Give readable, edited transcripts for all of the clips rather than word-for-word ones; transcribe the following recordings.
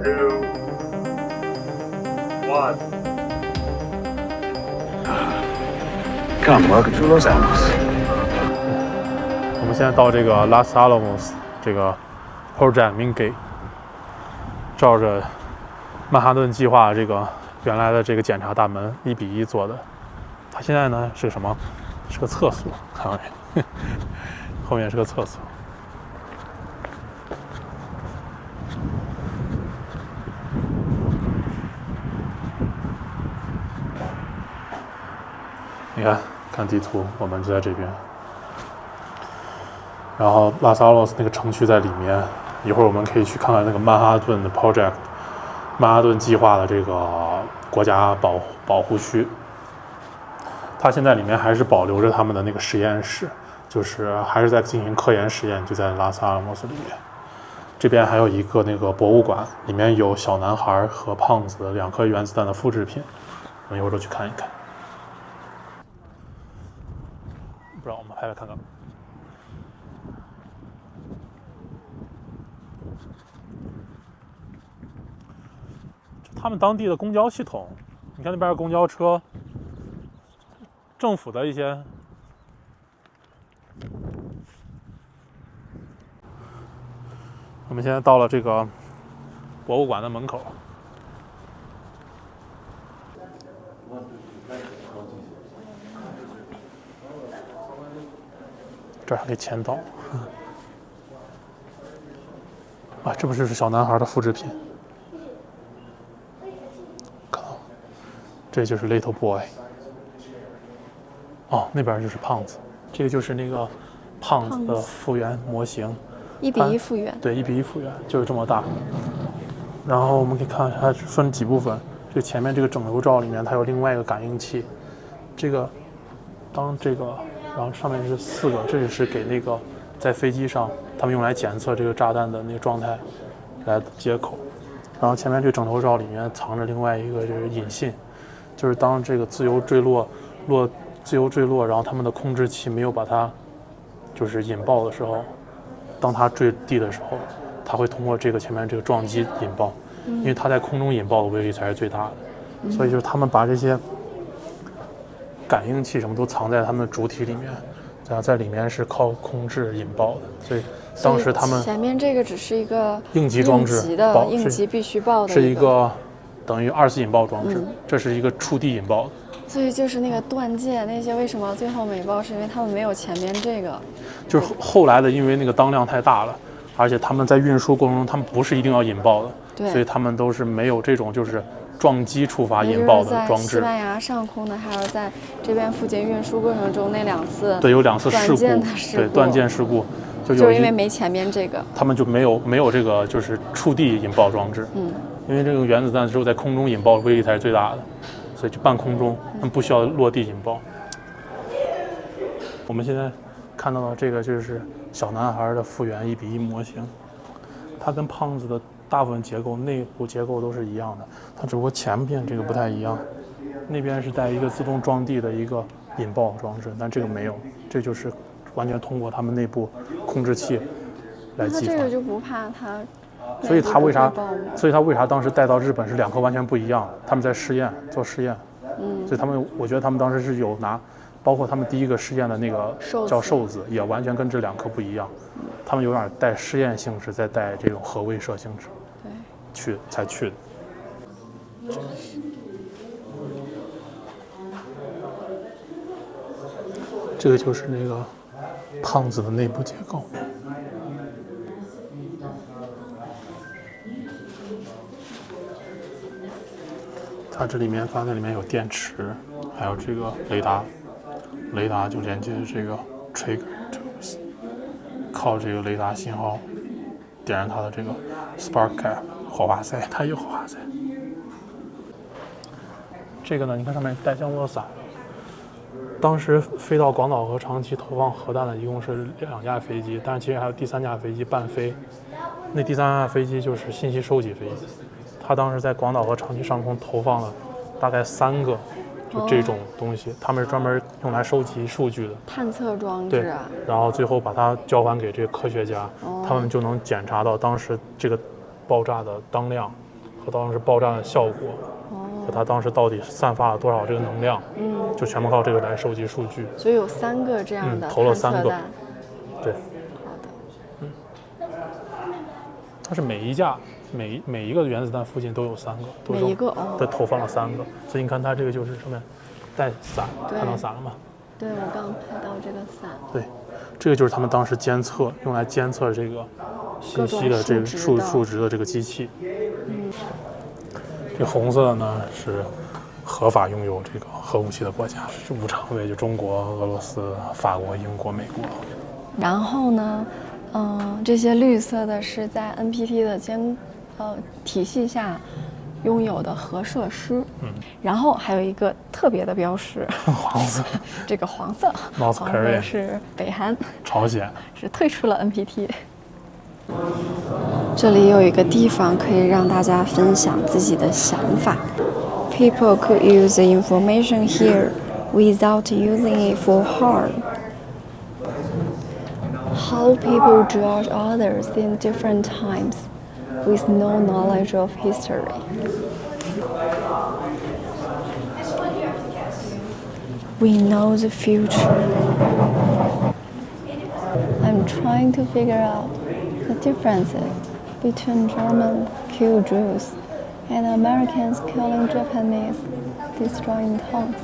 two, one. Come, welcome to Los Alamos. 我们现在到这个 Los Alamos 这个 Project Mingate， 照着曼哈顿计划这个原来的这个检查大门1:1做的。它现在呢是个什么？是个厕所，看到没？后面是个厕所。你看，看地图，我们就在这边。然后拉萨洛斯那个城区在里面，一会儿我们可以去看看那个曼哈顿的 Project， 曼哈顿计划的这个国家保护区。它现在里面还是保留着他们的那个实验室，就是还是在进行科研实验，就在拉萨阿拉莫斯里面。这边还有一个那个博物馆，里面有小男孩和胖子2颗原子弹的复制品，我们一会儿都去看一看。不然我们拍来看看。他们当地的公交系统，你看那边的公交车，政府的一些，我们现在到了这个博物馆的门口。这儿还可以签到。啊，这不是小男孩的复制品？看到，这就是 Little Boy。哦，那边就是胖子，这个就是那个胖子的复原模型，1:1复原。对，1:1复原，就是这么大。然后我们可以看它分几部分，这前面这个整流罩里面它有另外一个感应器，这个当这个。然后上面是4个，这是给那个在飞机上他们用来检测这个炸弹的那个状态来的接口。然后前面这个整头罩里面藏着另外一个就是引信，就是当这个自由坠落，然后他们的控制器没有把它就是引爆的时候，当它坠地的时候，它会通过这个前面这个撞击引爆，因为它在空中引爆的威力才是最大的。所以就是他们把这些感应器什么都藏在他们的主体里面，在里面是靠控制引爆的，所以当时他们前面这个只是一个应急装置，应急必须爆的，是一个等于2次引爆装置，这是一个触地引爆的。所以就是那个断键那些为什么最后没爆，是因为他们没有前面这个，就是后来的，因为那个当量太大了，而且他们在运输过程中，他们不是一定要引爆的，对，所以他们都是没有这种就是撞击触发引爆的装置。在西班牙上空的，还有在这边附近运输过程中那2次，对，有2次事故，对，断键事故，就是因为没前面这个，他们就没有这个就是触地引爆装置，因为这个原子弹只有在空中引爆威力才是最大的，所以就半空中，他们不需要落地引爆。我们现在看到的这个就是小男孩的复原1:1模型，它跟胖子的大部分结构内部结构都是一样的，它只不过前边这个不太一样，那边是带一个自动撞地的一个引爆装置，但这个没有，这就是完全通过他们内部控制器来激发。这个就不怕它，所以他为啥当时带到日本是2颗完全不一样？他们在做试验，所以我觉得他们当时是有拿，包括他们第一个试验的那个叫瘦子，也完全跟这2颗不一样，他们有点带试验性质，再带这种核威慑性质。才去的。这个就是那个胖子的内部结构。它这里面发现里面有电池，还有这个雷达，雷达就连接这个 trigger， 靠这个雷达信号点燃它的这个 spark cap。火花塞，它有火花塞。这个呢，你看上面带降落伞。当时飞到广岛和长崎投放核弹的一共是2架飞机，但是其实还有第3架飞机伴飞。那第3架飞机就是信息收集飞机，它当时在广岛和长崎上空投放了大概3个，就这种东西，他们是专门用来收集数据的探测装置啊。对，然后最后把它交还给这个科学家，他们就能检查到当时这个爆炸的当量和当时爆炸的效果，和它当时到底散发了多少这个能量，就全部靠这个来收集数据。所以有3个这样的投了3个，探测弹。对，好的。它是每一个原子弹附近都有3个，每一个对，投放了3个，所以你看它这个就是上面带伞，看到伞了吗？对，我刚拍到这个伞。对，这个就是他们当时用来监测这个信息的这个数值的这个机器。这红色的呢是合法拥有这个核武器的国家，是无常位，就中国、俄罗斯、法国、英国、美国。然后呢，这些绿色的是在 NPT 的体系下拥有的核设施。然后还有一个特别的标识，黄色，这个黄色 North Korea 是北韩，朝鲜是退出了 NPT。这里有一个地方可以让大家分享自己的想法。People could use the information here without using it for harm. How people judge others in different times with no knowledge of history. We know the future. I'm trying to figure out the differences between Germans kill Jews and Americans killing Japanese, destroying towns.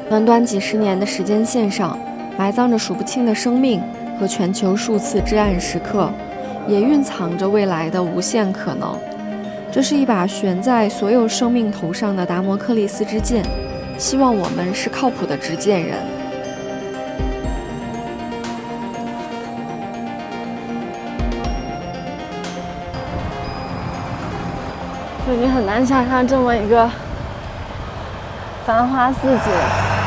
短短几十年的时间线上，埋葬着数不清的生命和全球数次至暗时刻，也蕴藏着未来的无限可能。这是一把悬在所有生命头上的达摩克利斯之剑，希望我们是靠谱的执剑人。就你很难想象这么一个繁花似锦、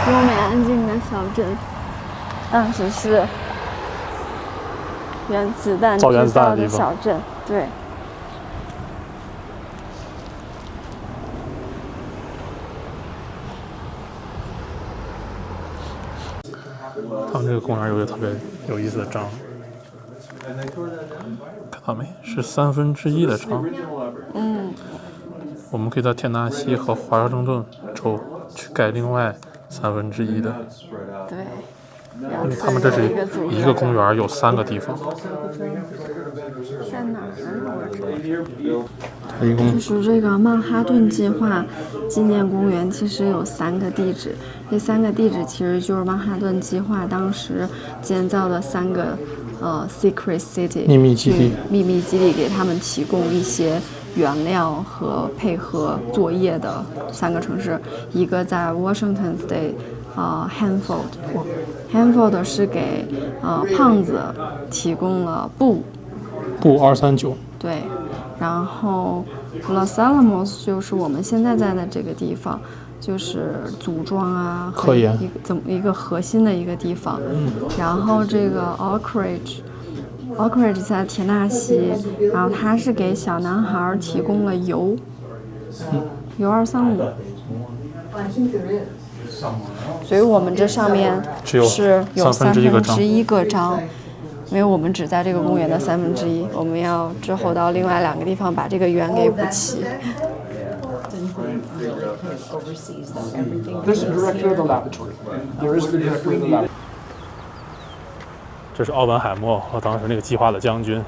优美安静的小镇，当时是原子弹制造的小镇，对。他们这个公园有一个特别有意思的章，看到没？是1/3的章。我们可以在田纳西和华盛顿州去盖另外1/3的。对。因为他们这是一个公园，有3个地方。在哪儿？就是这个曼哈顿计划纪念公园，其实有3个地址。这3个地址其实就是曼哈顿计划当时建造的3个secret city 秘密基地。秘密基地给他们提供一些原料和配合作业的3个城市，一个在 Washington State。Hanford 是给胖子提供了布239。对，然后 Los Alamos 就是我们现在在的这个地方，就是组装啊科研一个核心的一个地方。然后这个 Oak Ridge 在田纳西，然后它是给小男孩提供了铀235。所以我们这上面是有1/3个章，因为我们只在这个公园的1/3，我们要之后到另外2个地方把这个圆给补齐。这是奥本海默和当时那个计划的将军。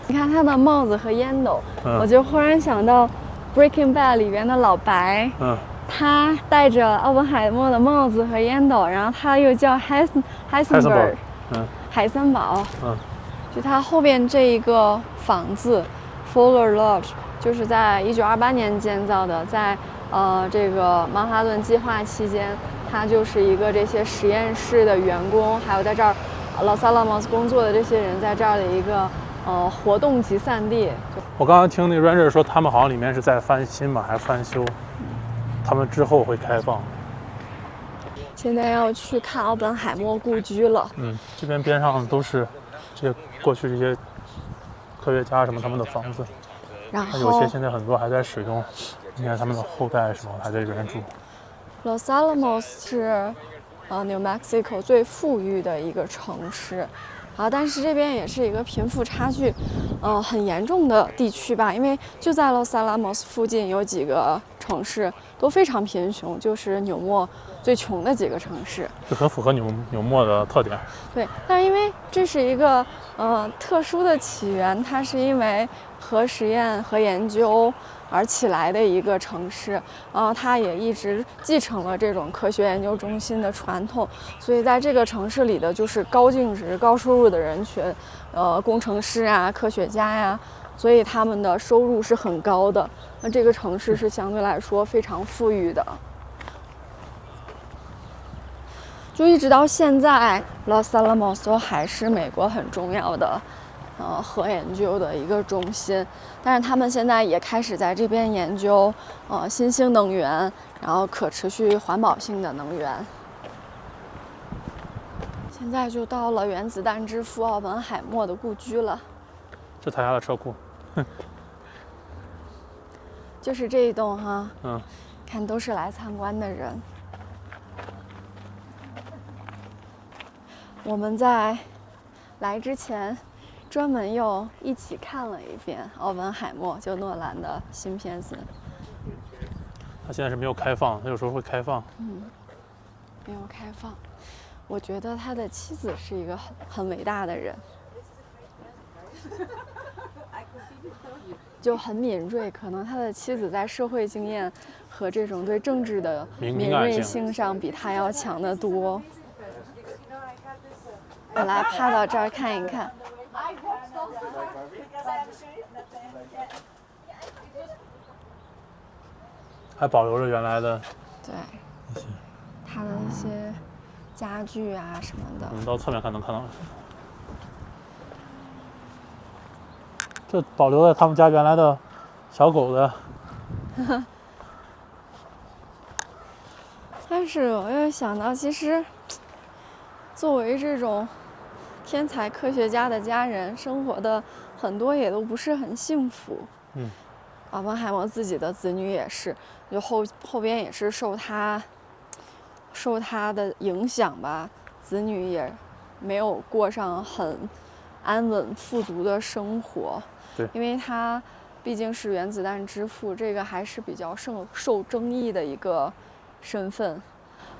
你看他的帽子和烟斗，我就忽然想到《Breaking Bad》里边的老白。他戴着奥本海默的帽子和烟斗，然后他又叫海森堡。就他后边这一个房子 Fuller Lodge 就是在1928年建造的，在这个曼哈顿计划期间，他就是一个这些实验室的员工，还有在这儿Los Alamos 工作的这些人在这儿的一个活动集散地。我刚刚听那 Ranger 说，他们好像里面是在翻新吧，还是翻修？他们之后会开放。现在要去看奥本海默故居了。这边边上都是这些过去这些科学家什么他们的房子，然后有些现在很多还在使用，你看他们的后代什么还在这边住。Los Alamos 是New Mexico 最富裕的一个城市，但是这边也是一个贫富差距，很严重的地区吧，因为就在 Los Alamos 附近有几个城市都非常贫穷，就是纽莫最穷的几个城市，就很符合纽莫的特点。对，但是因为这是一个特殊的起源，它是因为核实验和研究而起来的一个城市，它也一直继承了这种科学研究中心的传统，所以在这个城市里的就是高净值、高收入的人群，工程师啊、科学家呀，所以他们的收入是很高的。那这个城市是相对来说非常富裕的。就一直到现在 ，Los Alamos 都还是美国很重要的核研究的一个中心。但是他们现在也开始在这边研究新兴能源，然后可持续环保性的能源。现在就到了原子弹之父奥本海默的故居了。这他家的车库。就是这一栋哈。看都是来参观的人。我们在来之前专门又一起看了一遍奥本海默，就诺兰的新片子。他现在是没有开放，他有时候会开放。没有开放。我觉得他的妻子是一个很伟大的人，就很敏锐。可能他的妻子在社会经验和这种对政治的敏锐性上比他要强得多。我来趴到这儿看一看。还保留着原来的，对，他的一些家具啊什么的。我们到侧面看能看到，这保留了他们家原来的小狗的。但是我又想到，其实作为这种天才科学家的家人，生活的很多也都不是很幸福。奥本海默自己的子女也是，就后边也是受他的影响吧，子女也没有过上很安稳富足的生活。对，因为他毕竟是原子弹之父，这个还是比较受争议的一个身份，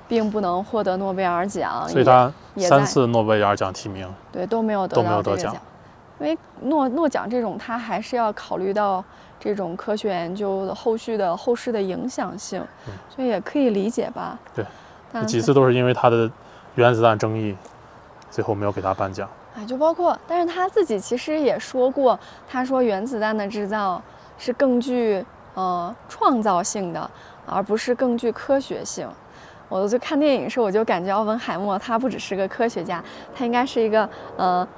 并不能获得诺贝尔奖。所以他3次诺贝尔奖提名，对，都没有得到这个奖。因为诺奖这种，它还是要考虑到这种科学研究的后世的影响性，所以也可以理解吧。对，几次都是因为他的原子弹争议，最后没有给他颁奖。就包括，但是他自己其实也说过，他说原子弹的制造是更具创造性的，而不是更具科学性。我就看电影时，我就感觉奥本海默他不只是个科学家，他应该是一个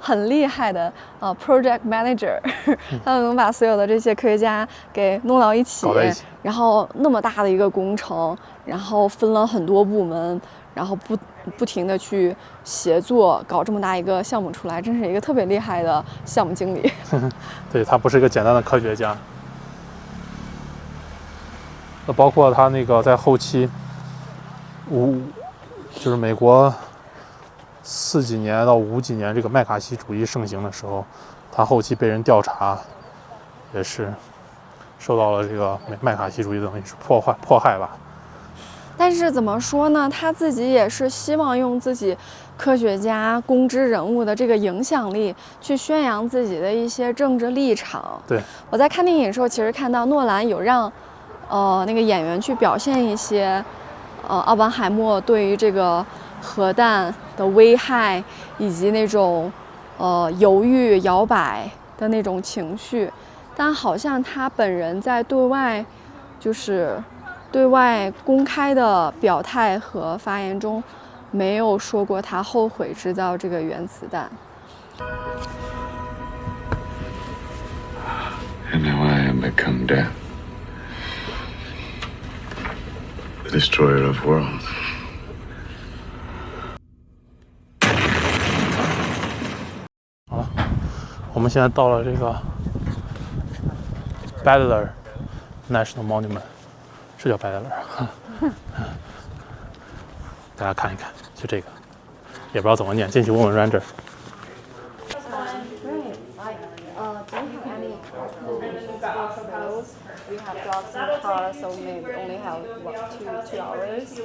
很厉害的project manager， 他能把所有的这些科学家给弄到一起，然后那么大的一个工程，然后分了很多部门，然后不停的去协作，搞这么大一个项目出来，真是一个特别厉害的项目经理。对，他不是一个简单的科学家。包括他那个在后期。就是美国40几年到50几年这个麦卡锡主义盛行的时候，他后期被人调查，也是受到了这个麦卡锡主义的等于是迫害吧。但是怎么说呢？他自己也是希望用自己科学家、公知人物的这个影响力，去宣扬自己的一些政治立场。对，我在看电影的时候，其实看到诺兰有让那个演员去表现一些。奥本海默对于这个核弹的危害以及那种犹豫摇摆的那种情绪，但好像他本人在对外公开的表态和发言中，没有说过他后悔制造这个原子弹。And now I am become death. The destroyer of worlds. 好了，我们现在到了这个 Badler National Monument， 是叫 Badler， 大家看一看，就这个，也不知道怎么念，进去问问 Ranger。car, so maybe only have what 2 hours.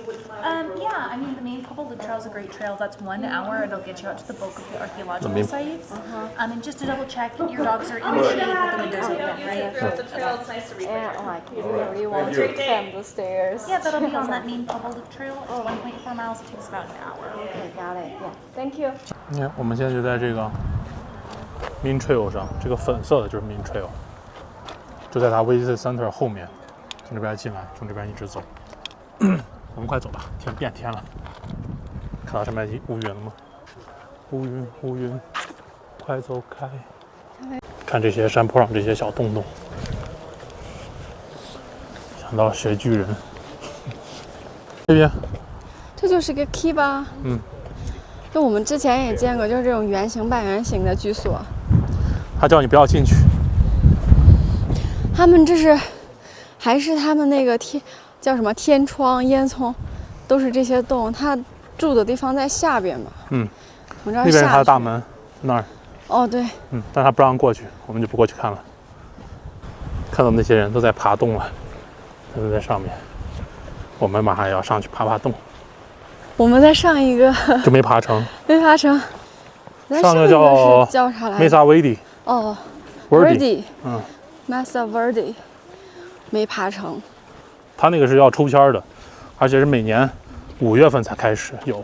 Yeah, I mean, the main Pobble Loop Trail is a great trail. That's 1 hour. It'll get you out to the bulk of the archaeological sites. And just to double check, your dogs are in the shade with the windows open, right? And like, if you really want to climb the stairs. Yeah, that'll be on that main Pobble Loop Trail. It's 1.4 miles. It takes about an hour. Okay, got it. Yeah, thank you. 你看，我们现在就在这个 Main Trail 上，这个粉色的就是 Main Trail， 就在它 Visit Center 后面，从这边进来，从这边一直走。我们快走吧，天变天了，看到上面乌云了吗？乌云，乌云，快走开！看这些山坡上这些小洞洞，想到雪巨人。这边，这就是个 Kiba。就我们之前也见过，就是这种圆形、半圆形的居所。他叫你不要进去。他们这是，还是他们那个叫什么天窗、烟囱，都是这些洞。他住的地方在下边吧？我这儿那边是他的大去。门，那儿。哦，对。但他不让过去，我们就不过去看了。看到那些人都在爬洞了，他们在上面，我们马上也要上去爬洞。我们在上一个就没爬成。没爬成。上个叫啥来着？梅萨维迪。哦 Verdi。Mesa Verde， 没爬成。他那个是要抽签的，而且是每年5月份才开始有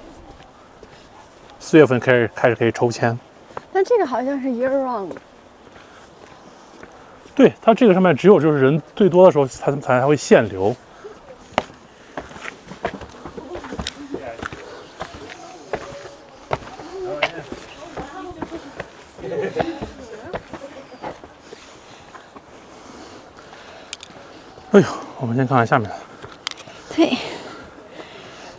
，4月份开始可以抽签。但这个好像是 year round。对，它这个上面只有就是人最多的时候才会限流。哎呦，我们先看看下面。对。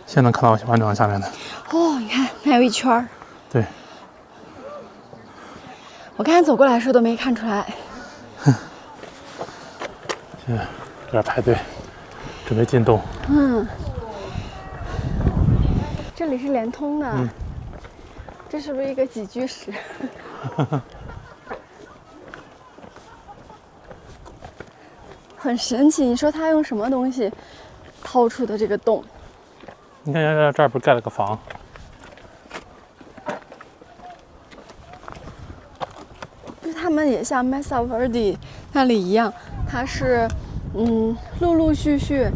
现在能看到完整下面的。哦，你看，还有一圈儿。对。我刚才走过来的时候都没看出来。现在有点排队，准备进洞。这里是连通的。这是不是一个几居室？很神奇，你说他用什么东西掏出的这个洞？你看，这儿不是盖了个房？就是他们也像 Mesa Verde 那里一样，它是陆陆续续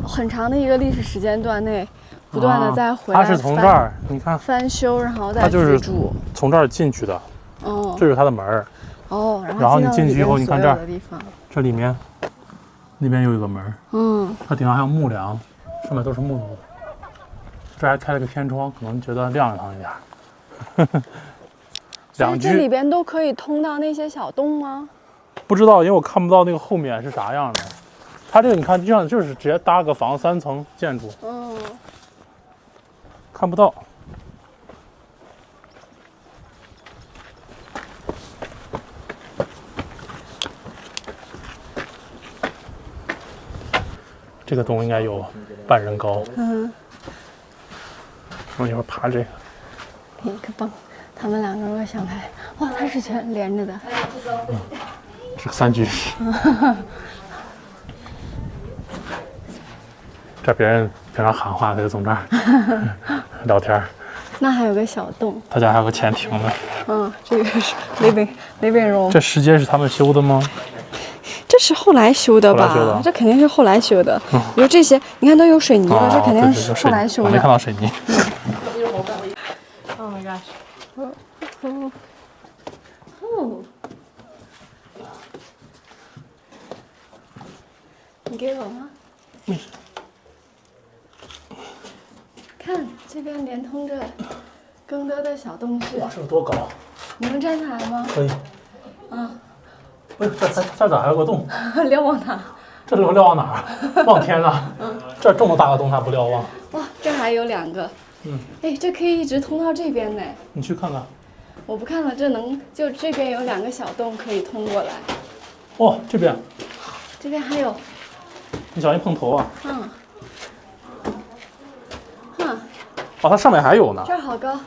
很长的一个历史时间段内，不断的再回来。它是从这儿，你看翻修，然后再它就是住。从这儿进去的。哦。这是它的门儿。哦，然后你进去以后，你看这儿，这里面。那边有一个门，它顶上还有木梁，上面都是木头的。这还开了个天窗，可能觉得亮堂一点。2居这里边都可以通到那些小洞吗？不知道，因为我看不到那个后面是啥样的。它这个你看，这样就是直接搭个房，3层建筑。看不到。这个洞应该有半人高。我一会儿爬这个。一个棒，他们2个如果想拍，哇，它是全连着的。这个3居室。这别人平常喊话，他就从这儿聊天。那还有个小洞。他家还有个潜艇呢。这个是 living room。这石阶是他们修的吗？这是后来修的吧？这肯定是后来修的。因为这些，你看都有水泥了，这肯定是后来修的。我没看到水泥。Oh my gosh！ 你给我吗？看这边连通着更多的小洞穴。哇，这有多高？你能站起来吗？可以。哎呦，这咋还有个洞？瞭望塔。这能瞭望哪儿？望天啊！这这么大个洞，它不瞭望？哇，这还有2个。哎，这可以一直通到这边呢。你去看看。我不看了，就这边有2个小洞可以通过来。哦，这边。这边还有。你小心碰头啊！哦，它上面还有呢。这儿好高。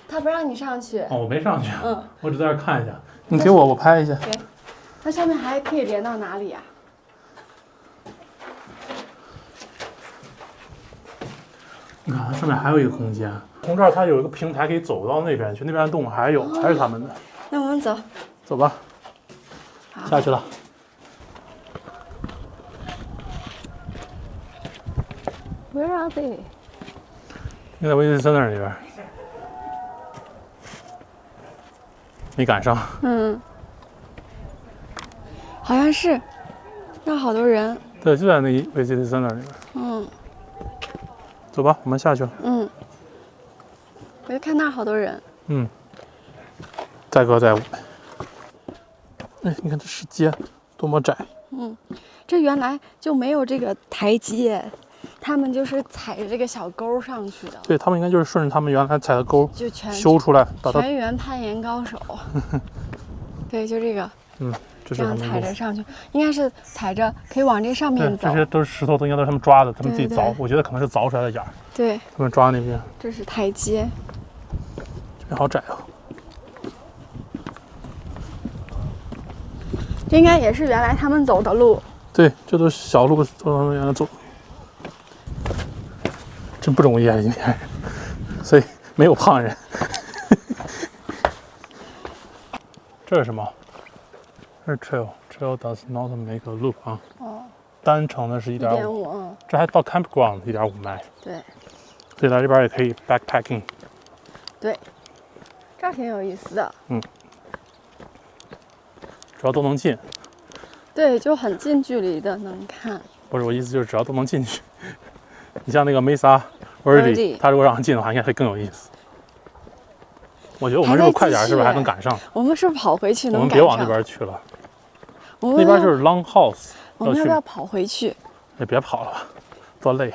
他不让你上去。哦，我没上去。我只在这看一下。你给我，我拍一下。对。它上面还可以连到哪里呀？你看，它上面还有一个空间，从这儿它有一个平台可以走到那边去，那边的动物还有，还是他们的。那我们走。走吧，下去了。Where are they？ 应该在威斯森那里边，没赶上。嗯，好像是，那好多人。对，就在那威斯森那里边。嗯走吧，我们下去了。嗯，我就看那儿好多人。嗯，载歌载舞。哎，你看这石阶多么窄。这原来就没有这个台阶，他们就是踩着这个小沟上去的，对他们应该就是顺着他们原来踩的沟就全修出来，把它全员攀岩高手。对，就这个这这样是他们的路。踩着上去，应该是踩着可以往这上面对，走这。些都是石头，都应该都是他们抓的，他们自己对凿。我觉得可能是凿出来的眼儿，对，他们抓那边，这是台阶。这边好窄啊。这应该也是原来他们走的路。对，这都是小路，都他们原来走。真不容易啊，今天，所以没有胖人。这是什么？这是 trail does not make a loop 啊。哦，单程的是1.5， 1.5，嗯，这还到 campground 1.5 迈，对所以来这边也可以 backpacking。对，这儿挺有意思的。只要都能进，对，就很近距离的能看。不是我意思就是只要都能进去。你像那个 Mesa Verde， 他如果让进的话，应该会更有意思。我觉得我们如果快点，是不是还能赶上？我们是不是跑回去我能赶上？们别往那边去了，我们那边就是 Longhouse，我们要不要跑回去？也别跑了吧，多累。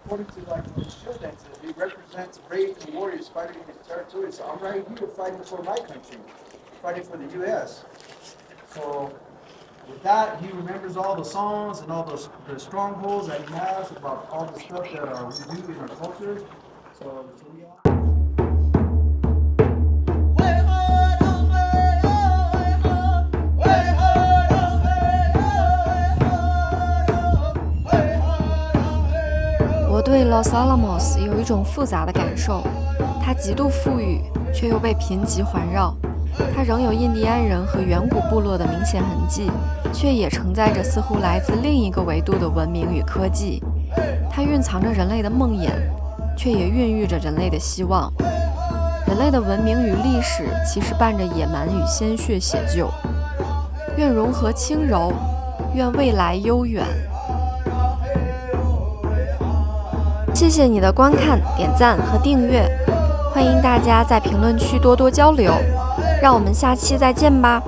According to like the shield dances, it represents brave and warriors fighting in his territory. So I'm right here fighting for my country, fighting for the U.S. So with that, he remembers all the songs and all the strongholds that he has about all the stuff that we do in our culture. So we are. 我对 Los Alamos 有一种复杂的感受，它极度富裕，却又被贫瘠环绕。它仍有印第安人和远古部落的明显痕迹，却也承载着似乎来自另一个维度的文明与科技。它蕴藏着人类的梦魇，却也孕育着人类的希望。人类的文明与历史其实伴着野蛮与鲜血写就。愿融合轻柔，愿未来悠远。谢谢你的观看、点赞和订阅，欢迎大家在评论区多多交流，让我们下期再见吧。